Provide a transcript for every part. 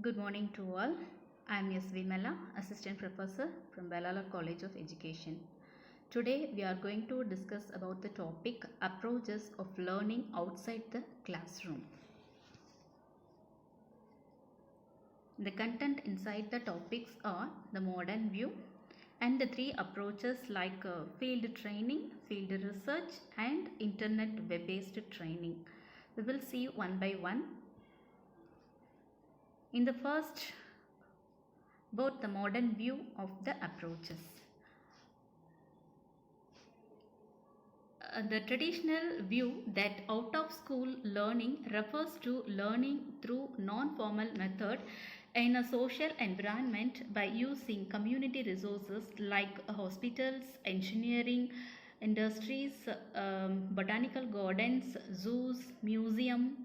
Good morning to all. I am S. Vimala, Assistant Professor from Bellala College of Education. Today we are going to discuss about the topic approaches of learning outside the classroom. The content inside the topics are the modern view and the three approaches like field training, field research and internet web-based training. We will see one by one. In the first, both the modern view of the approaches. The traditional view that out of school learning refers to learning through non-formal method in a social environment by using community resources like hospitals, engineering, industries, botanical gardens, zoos, museum,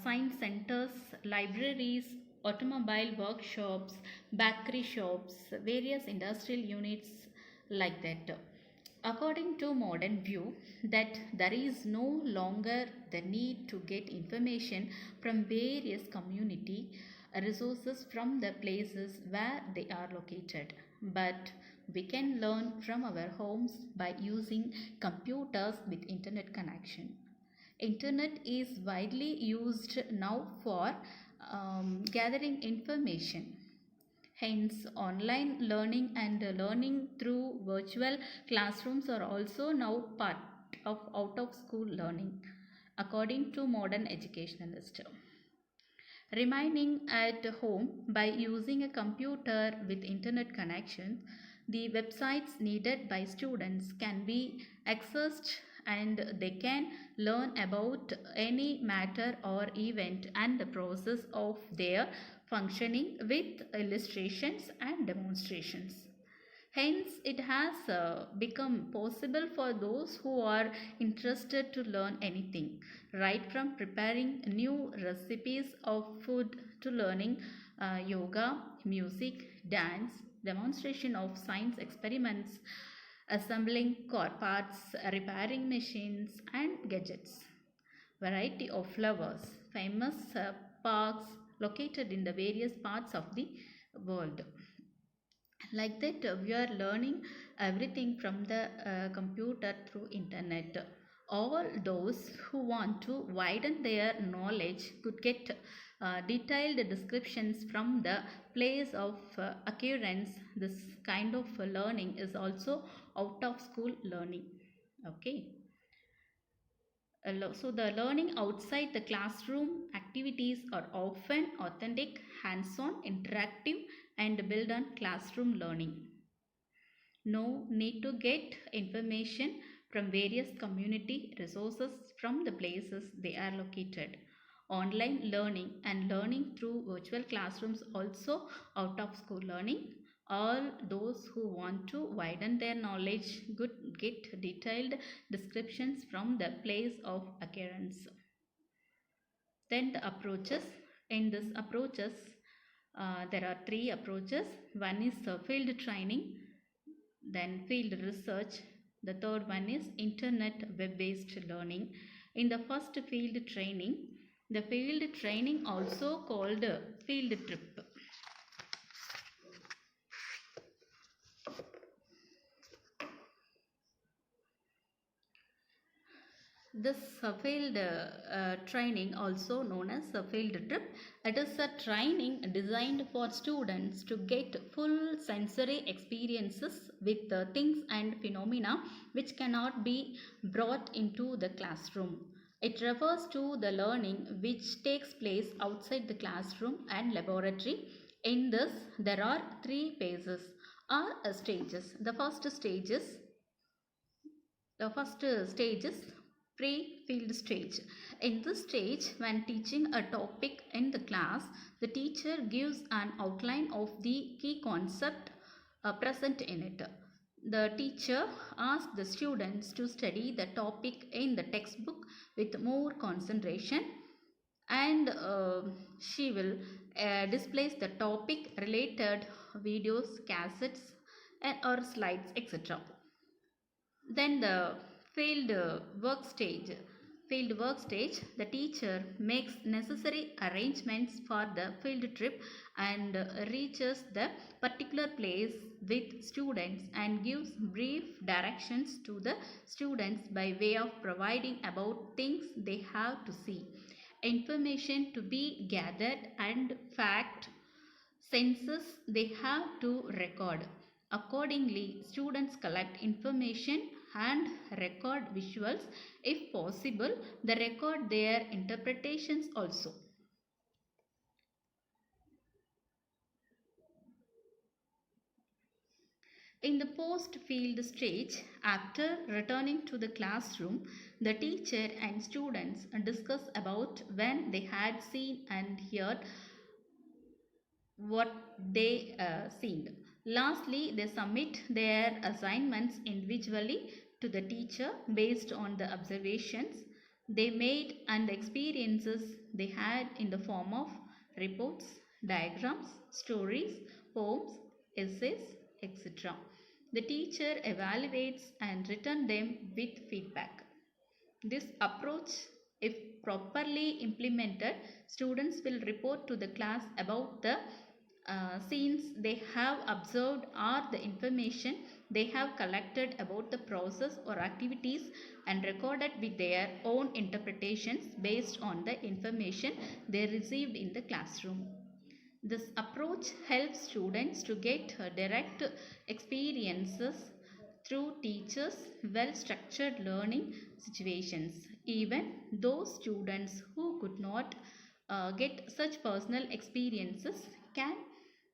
science centers, libraries, automobile workshops, bakery shops, various industrial units like that. According to modern view that there is no longer the need to get information from various community resources from the places where they are located, but we can learn from our homes by using computers with internet connection. Internet is widely used now for gathering information. Hence, online learning and learning through virtual classrooms are also now part of out-of-school learning, according to modern educationalists. Remaining at home by using a computer with internet connection, the websites needed by students can be accessed and they can learn about any matter or event and the process of their functioning with illustrations and demonstrations. Hence, it has become possible for those who are interested to learn anything, right from preparing new recipes of food to learning yoga, music, dance, demonstration of science experiments, assembling car parts, repairing machines and gadgets. Variety of flowers, famous parks located in the various parts of the world. Like that, we are learning everything from the computer through internet. All those who want to widen their knowledge could get detailed descriptions from the place of occurrence. This kind of learning is also out of school learning. Okay. So the learning outside the classroom activities are often authentic, hands-on, interactive and build on classroom learning. No need to get information from various community resources from the places they are located. Online learning and learning through virtual classrooms also out of school learning. All those who want to widen their knowledge could get detailed descriptions from the place of occurrence. Then the approaches. In this approaches, there are three approaches. One is field training, then field research. The third one is internet web-based learning. In the first field training, the field training also called field trip. This field training, also known as a field trip, it is a training designed for students to get full sensory experiences with things and phenomena which cannot be brought into the classroom. It refers to the learning which takes place outside the classroom and laboratory. In this, there are three phases or stages. The first stage is pre-field stage. In this stage, when teaching a topic in the class, the teacher gives an outline of the key concept present in it. The teacher asks the students to study the topic in the textbook with more concentration, and she will display the topic related videos, cassettes and or slides, etc. Then the field work stage. field work stage, the teacher makes necessary arrangements for the field trip and reaches the particular place with students and gives brief directions to the students by way of providing about things they have to see, information to be gathered and fact census they have to record. Accordingly, students collect information and record visuals. If possible, they record their interpretations also. In the post-field stage, after returning to the classroom, the teacher and students discuss about when they had seen and heard what they seen. Lastly, they submit their assignments individually to the teacher based on the observations they made and the experiences they had in the form of reports, diagrams, stories, poems, essays, etc. The teacher evaluates and returns them with feedback. This approach, if properly implemented, students will report to the class about the scenes they have observed or the information they have collected about the process or activities and recorded with their own interpretations based on the information they received in the classroom. This approach helps students to get direct experiences through teachers' well-structured learning situations. Even those students who could not get such personal experiences can,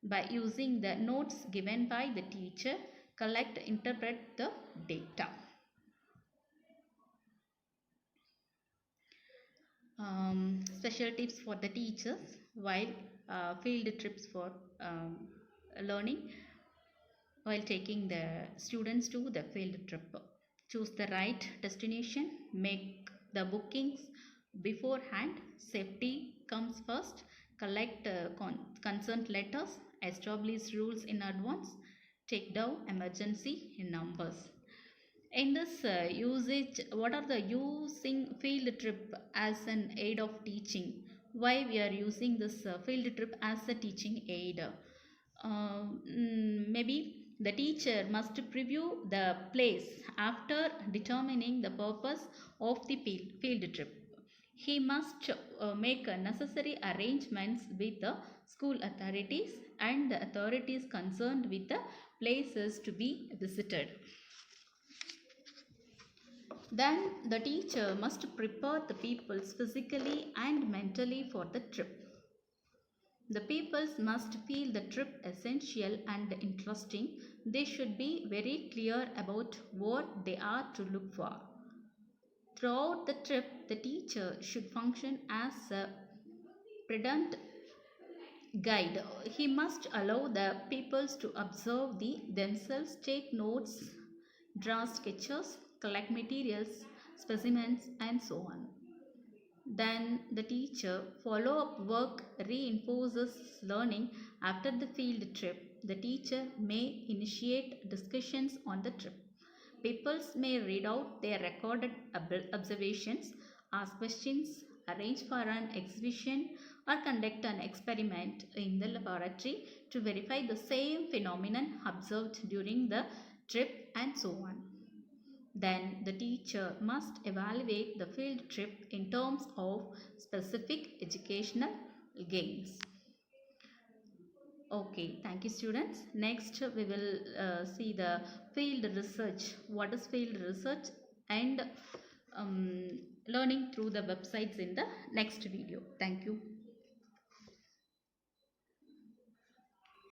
by using the notes given by the teacher, collect, interpret the data. Special tips for the teachers while field trips for learning, while taking the students to the field trip. Choose the right destination, make the bookings beforehand, safety comes first, collect consent letters, establish rules in advance, take down emergency numbers. In this usage, what are the using field trip as an aid of teaching? Why we are using this field trip as a teaching aid? Maybe the teacher must preview the place after determining the purpose of the field trip. He must make necessary arrangements with the school authorities and the authorities concerned with the places to be visited. Then the teacher must prepare the pupils physically and mentally for the trip. The pupils must feel the trip essential and interesting. They should be very clear about what they are to look for. Throughout the trip, the teacher should function as a prudent guide. He must allow the pupils to observe themselves, take notes, draw sketches, collect materials, specimens, and so on. Then the teacher follow-up work reinforces learning. After the field trip, the teacher may initiate discussions on the trip. Pupils may read out their recorded observations, ask questions, arrange for an exhibition, or conduct an experiment in the laboratory to verify the same phenomenon observed during the trip, and so on. Then the teacher must evaluate the field trip in terms of specific educational gains. Okay, thank you students. Next we will see the field research. What is field research and learning through the websites in the next video. Thank you.